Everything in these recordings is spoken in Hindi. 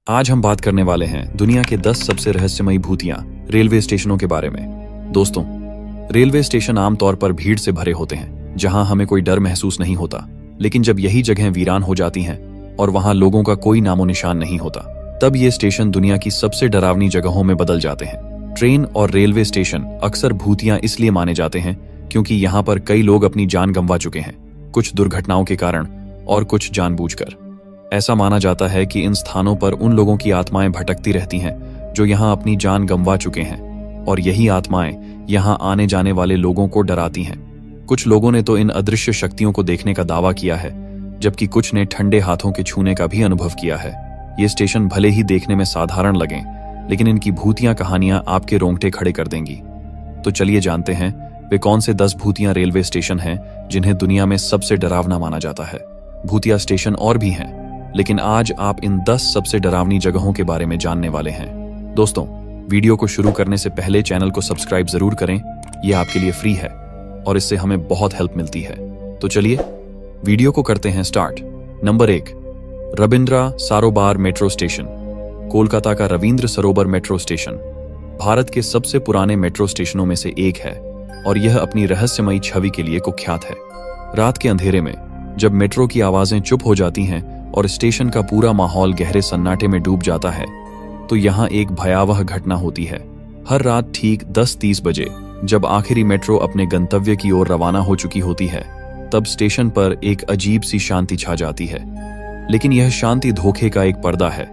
आज हम बात करने वाले हैं दुनिया के 10 सबसे रहस्यमयी भूतियां रेलवे स्टेशनों के बारे में। दोस्तों, रेलवे स्टेशन आमतौर पर भीड़ से भरे होते हैं, जहां हमें कोई डर महसूस नहीं होता। लेकिन जब यही जगह वीरान हो जाती हैं और वहां लोगों का कोई नामो निशान नहीं होता, तब ये स्टेशन दुनिया की सबसे डरावनी जगहों में बदल जाते हैं। ट्रेन और रेलवे स्टेशन अक्सर भूतियां इसलिए माने जाते हैं क्योंकि यहाँ पर कई लोग अपनी जान गंवा चुके हैं, कुछ दुर्घटनाओं के कारण और कुछ जानबूझकर। ऐसा माना जाता है कि इन स्थानों पर उन लोगों की आत्माएं भटकती रहती हैं जो यहाँ अपनी जान गंवा चुके हैं, और यही आत्माएं यहाँ आने जाने वाले लोगों को डराती हैं। कुछ लोगों ने तो इन अदृश्य शक्तियों को देखने का दावा किया है, जबकि कुछ ने ठंडे हाथों के छूने का भी अनुभव किया है। ये स्टेशन भले ही देखने में साधारण लगें, लेकिन इनकी भूतिया कहानियां आपके रोंगटे खड़े कर देंगी। तो चलिए जानते हैं वे कौन से 10 भूतिया रेलवे स्टेशन हैं जिन्हें दुनिया में सबसे डरावना माना जाता है। भूतिया स्टेशन और भी हैं, लेकिन आज आप इन 10 सबसे डरावनी जगहों के बारे में जानने वाले हैं। दोस्तों, वीडियो को शुरू करने से पहले चैनल को सब्सक्राइब जरूर करें, यह आपके लिए फ्री है और इससे हमें बहुत हेल्प मिलती है। तो चलिए वीडियो को करते हैं start. Number 1, Rabindra Sarobar metro station. Kolkata का रविंद्र सरोवर मेट्रो स्टेशन भारत के सबसे पुराने मेट्रो स्टेशनों में से एक है और यह अपनी रहस्यमयी छवि के लिए कुख्यात है। रात के अंधेरे में जब मेट्रो की आवाजें चुप हो जाती हैं और स्टेशन का पूरा माहौल गहरे सन्नाटे में डूब जाता है, तो यहाँ एक भयावह घटना होती है। हर रात ठीक 10:30 बजे जब आखिरी मेट्रो अपने गंतव्य की ओर रवाना हो चुकी होती है, तब स्टेशन पर एक अजीब सी शांति छा जाती है। लेकिन यह शांति धोखे का एक पर्दा है।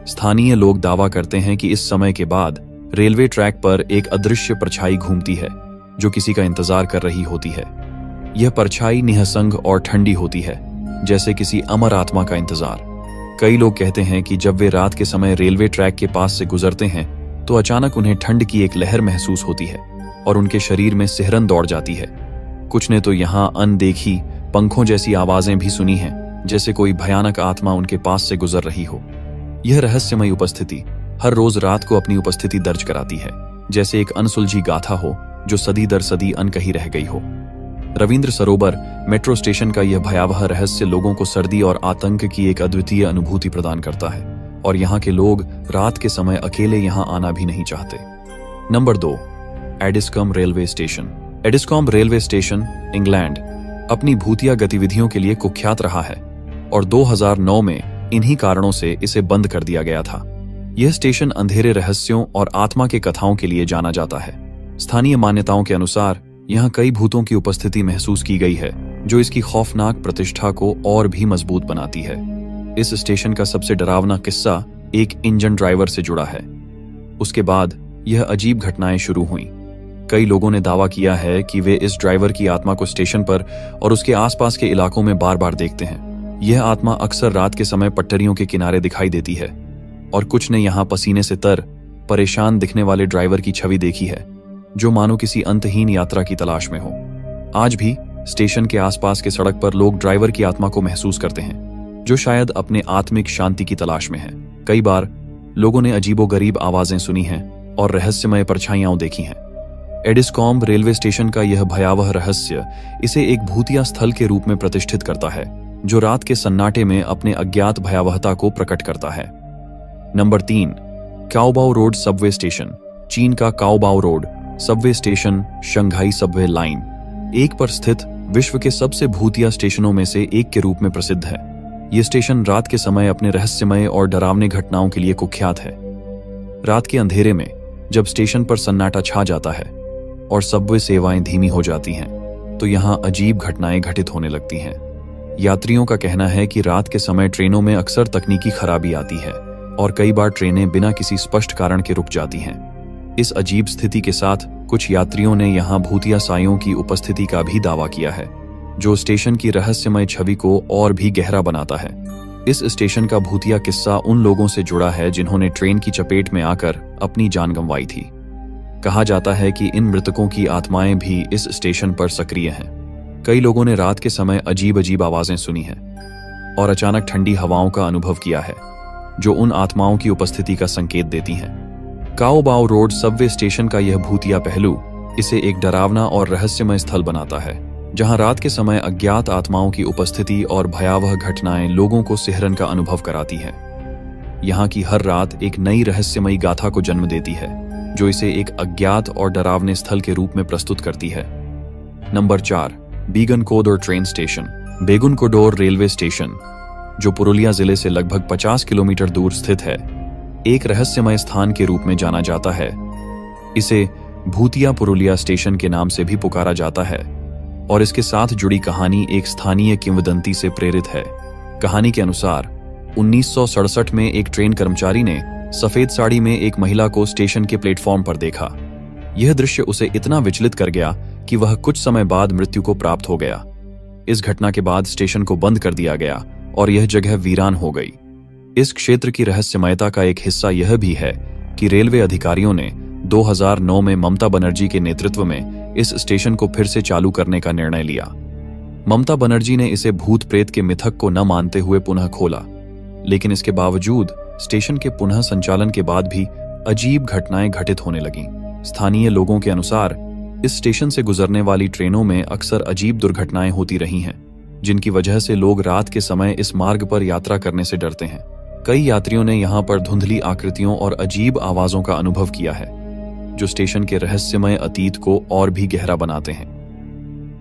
स्थानीय लोग दावा करते हैं कि इस समय के बाद रेलवे ट्रैक पर एक अदृश्य परछाई घूमती है जो किसी का इंतजार कर रही होती है। यह परछाई निहसंग और ठंडी होती है, जैसे किसी अमर आत्मा का इंतजार। कई लोग कहते हैं कि जब वे रात के समय रेलवे ट्रैक के पास से गुजरते हैं तो अचानक उन्हें ठंड की एक लहर महसूस होती है और उनके शरीर में सिहरन दौड़ जाती है। कुछ ने तो यहाँ अनदेखी पंखों जैसी आवाजें भी सुनी हैं, जैसे कोई भयानक आत्मा उनके पास से गुजर रही हो। यह रहस्यमयी उपस्थिति हर रोज रात को अपनी उपस्थिति दर्ज कराती है, जैसे एक अनसुलझी गाथा हो जो सदी दर सदी अनकही रह गई हो। रविंद्र सरोवर मेट्रो स्टेशन का यह भयावह रहस्य लोगों को सर्दी और आतंक की एक अद्वितीय अनुभूति प्रदान करता है, और यहाँ के लोग रात के समय अकेले यहाँ आना भी नहीं चाहते। Number 2, Addiscombe railway station. Addiscombe railway station England अपनी भूतिया गतिविधियों के लिए कुख्यात रहा है और 2009 में इन्हीं कारणों से इसे बंद कर दिया गया था। यह स्टेशन अंधेरे रहस्यों और आत्मा के कथाओं के लिए जाना जाता है। स्थानीय मान्यताओं के अनुसार यहाँ कई भूतों की उपस्थिति महसूस की गई है, जो इसकी खौफनाक प्रतिष्ठा को और भी मजबूत बनाती है। इस स्टेशन का सबसे डरावना किस्सा एक इंजन ड्राइवर से जुड़ा है। उसके बाद यह अजीब घटनाएं शुरू हुईं। कई लोगों ने दावा किया है कि वे इस ड्राइवर की आत्मा को स्टेशन पर और उसके आसपास के इलाकों में बार बार देखते हैं। यह आत्मा अक्सर रात के समय पटरियों के किनारे दिखाई देती है, और कुछ ने यहाँ पसीने से तर परेशान दिखने वाले ड्राइवर की छवि देखी है, जो मानो किसी अंतहीन यात्रा की तलाश में हो। आज भी स्टेशन के आसपास के सड़क पर लोग ड्राइवर की आत्मा को महसूस करते हैं, जो शायद अपने आत्मिक शांति की तलाश में है। कई बार लोगों ने अजीबोगरीब आवाजें सुनी हैं और रहस्यमय परछाइयां देखी हैं। एडिस्कॉम रेलवे स्टेशन का यह भयावह रहस्य इसे एक भूतिया स्थल के रूप में प्रतिष्ठित करता है, जो रात के सन्नाटे में अपने अज्ञात भयावहता को प्रकट करता है। Number 3, Caobao road subway station. चीन का Caobao road subway station Shanghai subway line एक पर स्थित विश्व के सबसे भूतिया स्टेशनों में से एक के रूप में प्रसिद्ध है। यह स्टेशन रात के समय अपने रहस्यमय और डरावने घटनाओं के लिए कुख्यात है। रात के अंधेरे में जब स्टेशन पर सन्नाटा छा जाता है और सबवे सेवाएं धीमी हो जाती हैं, तो यहाँ अजीब घटनाएं घटित होने लगती हैं। यात्रियों का कहना है कि रात के समय ट्रेनों में अक्सर तकनीकी खराबी आती है और कई बार ट्रेनें बिना किसी स्पष्ट कारण के रुक जाती हैं। इस अजीब स्थिति के साथ कुछ यात्रियों ने यहाँ भूतिया सायों की उपस्थिति का भी दावा किया है, जो स्टेशन की रहस्यमय छवि को और भी गहरा बनाता है। इस स्टेशन का भूतिया किस्सा उन लोगों से जुड़ा है जिन्होंने ट्रेन की चपेट में आकर अपनी जान गंवाई थी। कहा जाता है कि इन मृतकों की आत्माएं भी इस स्टेशन पर सक्रिय हैं। कई लोगों ने रात के समय अजीब अजीब आवाजें सुनी हैं और अचानक ठंडी हवाओं का अनुभव किया है, जो उन आत्माओं की उपस्थिति का संकेत देती हैं। काओबाओ रोड सबवे स्टेशन का यह भूतिया पहलू इसे एक डरावना और रहस्यमय स्थल बनाता है, जहां रात के समय अज्ञात आत्माओं की उपस्थिति और भयावह घटनाएं लोगों को सिहरन का अनुभव कराती है। यहाँ की हर रात एक नई रहस्यमयी गाथा को जन्म देती है, जो इसे एक अज्ञात और डरावने स्थल के रूप में प्रस्तुत करती है। Number 4, Begunkodar train station. Begunkodar railway station, जो पुरुलिया जिले से लगभग 50 किलोमीटर दूर स्थित है, एक रहस्यमय स्थान के रूप में जाना जाता है। इसे भूतिया पुरुलिया स्टेशन के नाम से भी पुकारा जाता है और इसके साथ जुड़ी कहानी एक स्थानीय किंवदंती से प्रेरित है। कहानी के अनुसार 1967 में एक ट्रेन कर्मचारी ने सफेद साड़ी में एक महिला को स्टेशन के प्लेटफॉर्म पर देखा। यह दृश्य उसे इतना विचलित कर गया कि वह कुछ समय बाद मृत्यु को प्राप्त हो गया। इस घटना के बाद स्टेशन को बंद कर दिया गया और यह जगह वीरान हो गई। इस क्षेत्र की रहस्यमयता का एक हिस्सा यह भी है कि रेलवे अधिकारियों ने 2009 में ममता बनर्जी के नेतृत्व में इस स्टेशन को फिर से चालू करने का निर्णय लिया। ममता बनर्जी ने इसे भूत प्रेत के मिथक को न मानते हुए पुनः खोला, लेकिन इसके बावजूद स्टेशन के पुनः संचालन के बाद भी अजीब घटनाएं घटित होने लगीं। स्थानीय लोगों के अनुसार इस स्टेशन से गुजरने वाली ट्रेनों में अक्सर अजीब दुर्घटनाएं होती रही हैं, जिनकी वजह से लोग रात के समय इस मार्ग पर यात्रा करने से डरते हैं। कई यात्रियों ने यहां पर धुंधली आकृतियों और अजीब आवाजों का अनुभव किया है, जो स्टेशन के रहस्यमय अतीत को और भी गहरा बनाते हैं।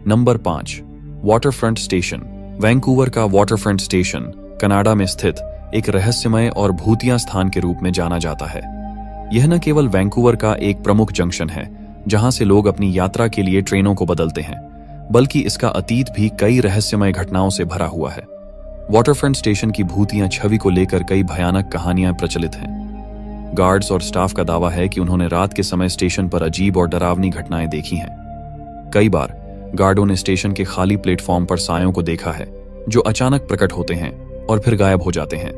Number 5, waterfront station. वैंकूवर का वाटरफ्रंट स्टेशन कनाडा में स्थित एक रहस्यमय और भूतिया स्थान के रूप में जाना जाता है। यह न केवल वैंकूवर का एक प्रमुख जंक्शन है जहां से लोग अपनी यात्रा के लिए ट्रेनों को बदलते हैं, बल्कि इसका अतीत भी कई रहस्यमय घटनाओं से भरा हुआ है। वाटरफ्रंट स्टेशन की भूतिया छवि को लेकर कई भयानक कहानियां प्रचलित हैं। गार्ड्स और स्टाफ का दावा है कि उन्होंने रात के समय स्टेशन पर अजीब और डरावनी घटनाएं देखी हैं। कई बार गार्डों ने स्टेशन के खाली प्लेटफॉर्म पर सायों को देखा है, जो अचानक प्रकट होते हैं और फिर गायब हो जाते हैं।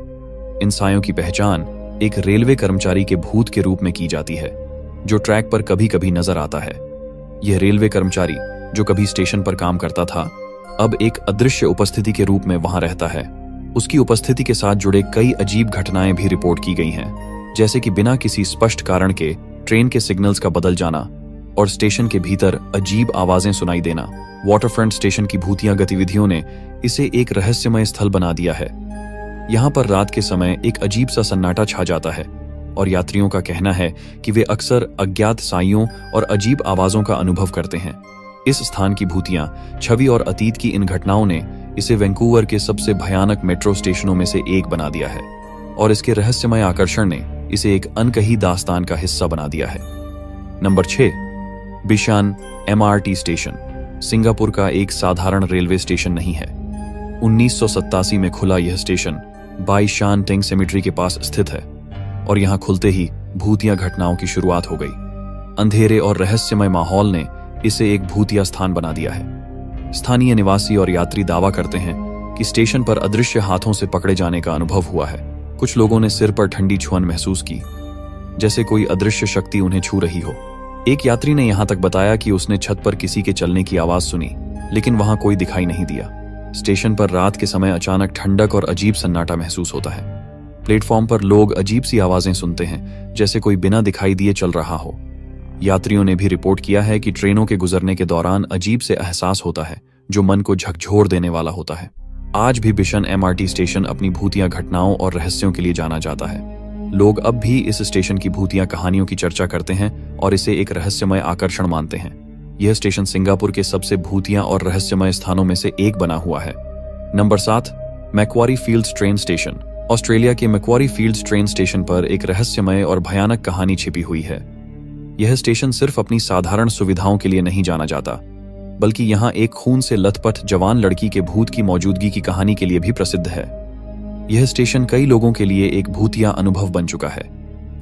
इन सायों की पहचान एक रेलवे कर्मचारी के भूत के रूप में की जाती है, जो ट्रैक पर कभी कभी नजर आता है। यह रेलवे कर्मचारी, जो कभी स्टेशन पर काम करता था, अब एक अदृश्य उपस्थिति के रूप में वहां रहता है। उसकी उपस्थिति के साथ जुड़े कई अजीब घटनाएं भी रिपोर्ट की गई हैं, जैसे कि बिना किसी स्पष्ट कारण के ट्रेन के सिग्नल्स का बदल जाना और स्टेशन के भीतर अजीब आवाजें सुनाई देना। वाटरफ्रंट स्टेशन की भूतिया गतिविधियों ने इसे एक रहस्यमय स्थल बना दिया है। यहाँ पर रात के समय एक अजीब सा सन्नाटा छा जाता है और यात्रियों का कहना है कि वे अक्सर अज्ञात साइयों और अजीब आवाजों का अनुभव करते हैं। इस स्थान की भूतियां छवि और अतीत की इन घटनाओं ने इसे वैंकूवर के सबसे भयानक मेट्रो स्टेशनों में से एक बना दिया है और इसके रहस्यमय आकर्षण ने इसे एक अनकही दास्तान का हिस्सा बना दिया है। Number 6, बिशान MRT station. सिंगापुर का एक साधारण रेलवे स्टेशन नहीं है। 1987 में खुला यह स्टेशन बाई शान टेंग सेमेट्री के पास स्थित है और यहां खुलते ही भूतिया घटनाओं की शुरुआत हो गई। अंधेरे और रहस्यमय माहौल ने इसे एक भूतिया स्थान बना दिया है। स्थानीय निवासी और यात्री दावा करते हैं कि स्टेशन पर अदृश्य हाथों से पकड़े जाने का अनुभव हुआ है। कुछ लोगों ने सिर पर ठंडी छुअन महसूस की, जैसे कोई अदृश्य शक्ति उन्हें छू रही हो। एक यात्री ने यहां तक बताया कि उसने छत पर किसी के चलने की आवाज सुनी, लेकिन वहां कोई दिखाई नहीं दिया। स्टेशन पर रात के समय अचानक ठंडक और अजीब सन्नाटा महसूस होता है। प्लेटफॉर्म पर लोग अजीब सी आवाजें सुनते हैं, जैसे कोई बिना दिखाई दिए चल रहा हो। यात्रियों ने भी रिपोर्ट किया है कि ट्रेनों के गुजरने के दौरान अजीब से एहसास होता है, जो मन को झकझोर देने वाला होता है। आज भी बिशन MRT स्टेशन अपनी भूतिया घटनाओं और रहस्यों के लिए जाना जाता है। लोग अब भी इस स्टेशन की भूतिया कहानियों की चर्चा करते हैं और इसे एक रहस्यमय आकर्षण मानते हैं। यह स्टेशन सिंगापुर के सबसे भूतिया और रहस्यमय स्थानों में से एक बना हुआ है। Number 7, Macquarie Fields train station. Australia के मैक्वारी फील्ड्स ट्रेन स्टेशन पर एक रहस्यमय और भयानक कहानी छिपी हुई है। यह स्टेशन सिर्फ अपनी साधारण सुविधाओं के लिए नहीं जाना जाता, बल्कि यहाँ एक खून से लथपथ जवान लड़की के भूत की मौजूदगी की कहानी के लिए भी प्रसिद्ध है। यह स्टेशन कई लोगों के लिए एक भूतिया अनुभव बन चुका है।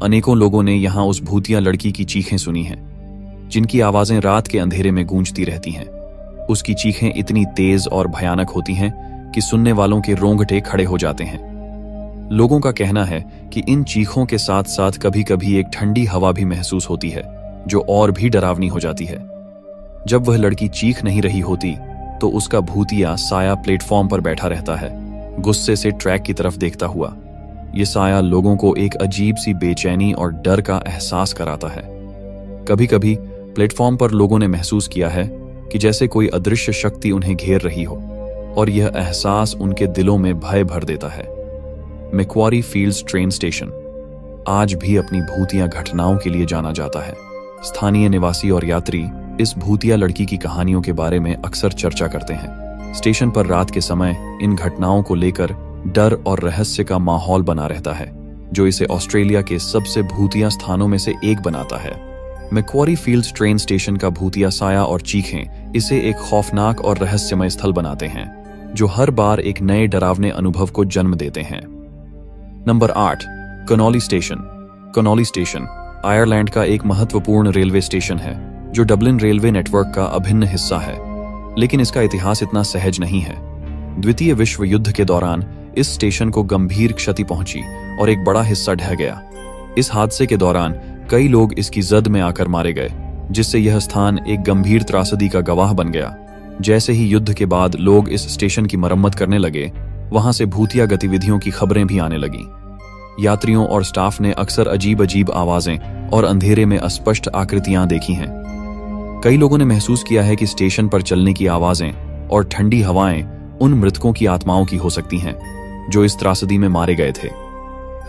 अनेकों लोगों ने यहाँ उस भूतिया लड़की की चीखें सुनी हैं, जिनकी आवाजें रात के अंधेरे में गूंजती रहती हैं। उसकी चीखें इतनी तेज और भयानक होती हैं कि सुनने वालों के रोंगटे खड़े हो जाते हैं। लोगों का कहना है कि इन चीखों के साथ साथ कभी कभी एक ठंडी हवा भी महसूस होती है, जो और भी डरावनी हो जाती है। जब वह लड़की चीख नहीं रही होती, तो उसका भूतिया साया प्लेटफॉर्म पर बैठा रहता है, गुस्से से ट्रैक की तरफ देखता हुआ। यह साया लोगों को एक अजीब सी बेचैनी और डर का एहसास कराता है। कभी कभी प्लेटफॉर्म पर लोगों ने महसूस किया है कि जैसे कोई अदृश्य शक्ति उन्हें घेर रही हो, और यह एहसास उनके दिलों में भय भर देता है। मैक्वारी फील्ड्स ट्रेन स्टेशन आज भी अपनी भूतिया घटनाओं के लिए जाना जाता है। स्थानीय निवासी और यात्री इस भूतिया लड़की की कहानियों के बारे में अक्सर चर्चा करते हैं। स्टेशन पर रात के समय इन घटनाओं को लेकर डर और रहस्य का माहौल बना रहता है, जो इसे ऑस्ट्रेलिया के सबसे भूतिया स्थानों में से एक बनाता है। मैक्वारी फील्ड्स ट्रेन स्टेशन का भूतिया साया और चीखें इसे एक खौफनाक और रहस्यमय स्थल बनाते हैं, जो हर बार एक नए डरावने अनुभव को जन्म देते हैं। Number 8, Connolly station. Connolly station Ireland का एक महत्वपूर्ण रेलवे स्टेशन है, जो डबलिन रेलवे नेटवर्क का अभिन्न हिस्सा है। लेकिन इसका इतिहास इतना सहज नहीं है। द्वितीय विश्व युद्ध के दौरान इस स्टेशन को गंभीर क्षति पहुंची और एक बड़ा हिस्सा ढह गया। इस हादसे के दौरान कई लोग इसकी जद में आकर मारे गए, जिससे यह स्थान एक गंभीर त्रासदी का गवाह बन गया। जैसे ही युद्ध के बाद लोग इस स्टेशन की मरम्मत करने लगे, वहां से भूतिया गतिविधियों की खबरें भी आने लगी। यात्रियों और स्टाफ ने अक्सर अजीब अजीब आवाजें और अंधेरे में अस्पष्ट आकृतियां देखी हैं। कई लोगों ने महसूस किया है कि स्टेशन पर चलने की आवाजें और ठंडी हवाएं उन मृतकों की आत्माओं की हो सकती हैं, जो इस त्रासदी में मारे गए थे।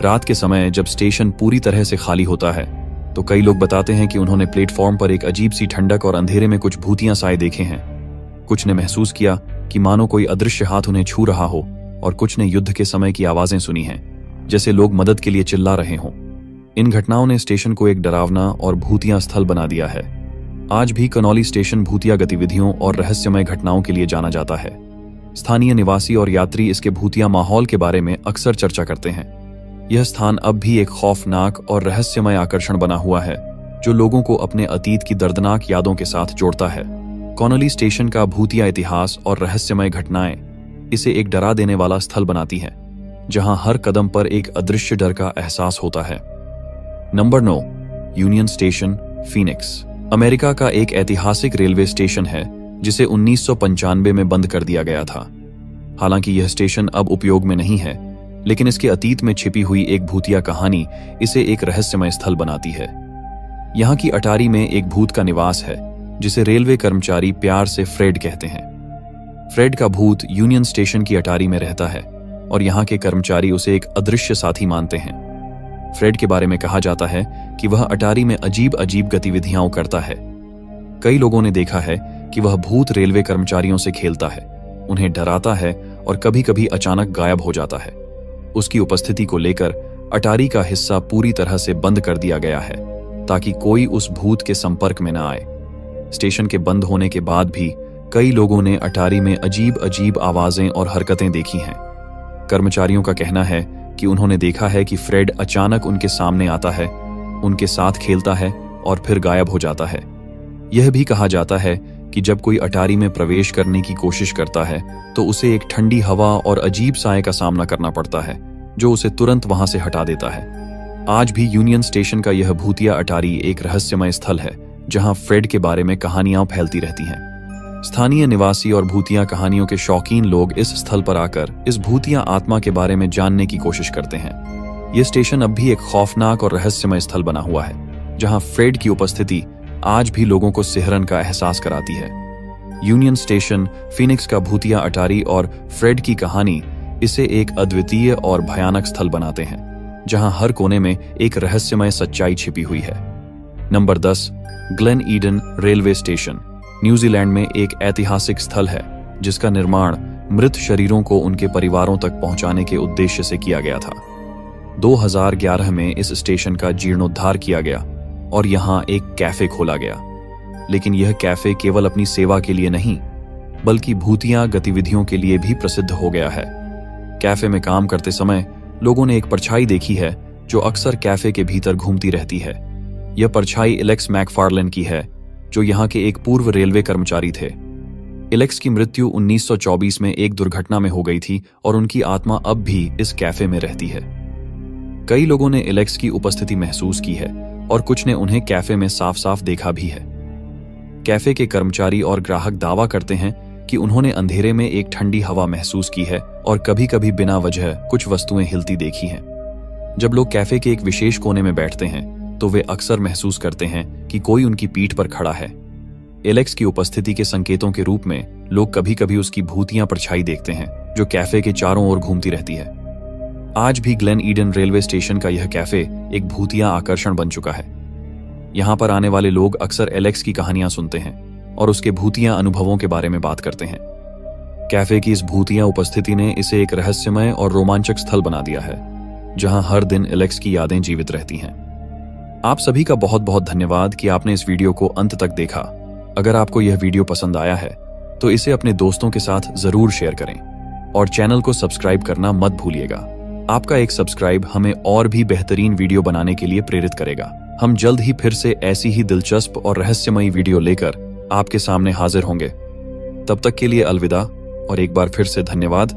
रात के समय जब स्टेशन पूरी तरह से खाली होता है, तो कई लोग बताते हैं कि उन्होंने प्लेटफॉर्म पर एक अजीब सी ठंडक और अंधेरे में कुछ भूतियां साए देखे हैं। कुछ ने महसूस किया कि मानो कोई अदृश्य हाथ उन्हें छू रहा हो, और कुछ ने युद्ध के समय की आवाजें सुनी हैं, जैसे लोग मदद के लिए चिल्ला रहे हों। इन घटनाओं ने स्टेशन को एक डरावना और भूतिया स्थल बना दिया है। आज भी कनोली स्टेशन भूतिया गतिविधियों और रहस्यमय घटनाओं के लिए जाना जाता है। स्थानीय निवासी और यात्री इसके भूतिया माहौल के बारे में अक्सर चर्चा करते हैं। यह स्थान अब भी एक खौफनाक और रहस्यमय आकर्षण बना हुआ है, जो लोगों को अपने अतीत की दर्दनाक यादों के साथ जोड़ता है। कनोली स्टेशन का भूतिया इतिहास और रहस्यमय घटनाएं इसे एक डरा देने वाला स्थल बनाती है, जहां हर कदम पर एक अदृश्य डर का एहसास होता है। Number 9, union station, Phoenix. America का एक ऐतिहासिक रेलवे स्टेशन है, जिसे 1995 में बंद कर दिया गया था। हालांकि यह स्टेशन अब उपयोग में नहीं है, लेकिन इसके अतीत में छिपी हुई एक भूतिया कहानी इसे एक रहस्यमय स्थल बनाती है। यहाँ की अटारी में एक भूत का निवास है, जिसे रेलवे कर्मचारी प्यार से फ्रेड कहते हैं। फ्रेड का भूत यूनियन स्टेशन की अटारी में रहता है, और यहाँ के कर्मचारी उसे एक अदृश्य साथी मानते हैं। फ्रेड के बारे में कहा जाता है कि वह अटारी में अजीब अजीब गतिविधियां करता है। कई लोगों ने देखा है कि वह भूत रेलवे कर्मचारियों से खेलता है, उन्हें डराता है और कभी कभी अचानक गायब हो जाता है। उसकी उपस्थिति को लेकर अटारी का हिस्सा पूरी तरह से बंद कर दिया गया है, ताकि कोई उस भूत के संपर्क में न आए। स्टेशन के बंद होने के बाद भी कई लोगों ने अटारी में अजीब अजीब आवाजें और हरकतें देखी हैं। कर्मचारियों का कहना है कि उन्होंने देखा है कि फ्रेड अचानक उनके सामने आता है, उनके साथ खेलता है और फिर गायब हो जाता है। यह भी कहा जाता है कि जब कोई अटारी में प्रवेश करने की कोशिश करता है, तो उसे एक ठंडी हवा और अजीब साए का सामना करना पड़ता है, जो उसे तुरंत वहां से हटा देता है। आज भी यूनियन स्टेशन का यह भूतिया अटारी एक रहस्यमय स्थल है, जहां फ्रेड के बारे में कहानियां फैलती रहती हैं। स्थानीय निवासी और भूतिया कहानियों के शौकीन लोग इस स्थल पर आकर इस भूतिया आत्मा के बारे में जानने की कोशिश करते हैं। यह स्टेशन अब भी एक खौफनाक और रहस्यमय स्थल बना हुआ है, जहां फ्रेड की उपस्थिति आज भी लोगों को सिहरन का एहसास कराती है। यूनियन स्टेशन, फीनिक्स का भूतिया अटारी और फ्रेड की कहानी इसे एक अद्वितीय और भयानक स्थल बनाते हैं, जहां हर कोने में एक रहस्यमय सच्चाई छिपी हुई है। Number 10, Glenn Eden railway station. New Zealand में एक ऐतिहासिक स्थल है, जिसका निर्माण मृत शरीरों को उनके परिवारों तक पहुंचाने के उद्देश्य से किया गया था। 2011 में इस स्टेशन का जीर्णोद्धार किया गया और यहाँ एक कैफे खोला गया। लेकिन यह कैफे केवल अपनी सेवा के लिए नहीं, बल्कि भूतिया गतिविधियों के लिए भी प्रसिद्ध हो गया है। कैफे में काम करते समय लोगों ने एक परछाई देखी है, जो अक्सर कैफे के भीतर घूमती रहती है। यह परछाई एलेक्स मैकफार्लेन की है, जो यहाँ के एक पूर्व रेलवे कर्मचारी थे। एलेक्स की मृत्यु 1924 में एक दुर्घटना में हो गई थी, और उनकी आत्मा अब भी इस कैफे में रहती है। कई लोगों ने एलेक्स की उपस्थिति महसूस की है, और कुछ ने उन्हें कैफे में साफ साफ देखा भी है। कैफे के कर्मचारी और ग्राहक दावा करते हैं कि उन्होंने अंधेरे में एक ठंडी हवा महसूस की है और कभी कभी बिना वजह कुछ वस्तुएं हिलती देखी हैं। जब लोग कैफे के एक विशेष कोने में बैठते हैं, तो वे अक्सर महसूस करते हैं कि कोई उनकी पीठ पर खड़ा है। एलेक्स की उपस्थिति के संकेतों के रूप में लोग कभी कभी उसकी भूतिया परछाई देखते हैं, जो कैफे के चारों ओर घूमती रहती है। आज भी ग्लेन ईडन रेलवे स्टेशन का यह कैफे एक भूतिया आकर्षण बन चुका है। यहाँ पर आने वाले लोग अक्सर एलेक्स की कहानियां सुनते हैं और उसके भूतिया अनुभवों के बारे में बात करते हैं। कैफे की इस भूतिया उपस्थिति ने इसे एक रहस्यमय और रोमांचक स्थल बना दिया है, जहां हर दिन एलेक्स की यादें जीवित रहती हैं। आप सभी का बहुत बहुत धन्यवाद कि आपने इस वीडियो को अंत तक देखा। अगर आपको यह वीडियो पसंद आया है तो इसे अपने दोस्तों के साथ जरूर शेयर करें और चैनल को सब्सक्राइब करना मत भूलिएगा। आपका एक सब्सक्राइब हमें और भी बेहतरीन वीडियो बनाने के लिए प्रेरित करेगा। हम जल्द ही फिर से ऐसी ही दिलचस्प और रहस्यमयी वीडियो लेकर आपके सामने हाजिर होंगे। तब तक के लिए अलविदा और एक बार फिर से धन्यवाद।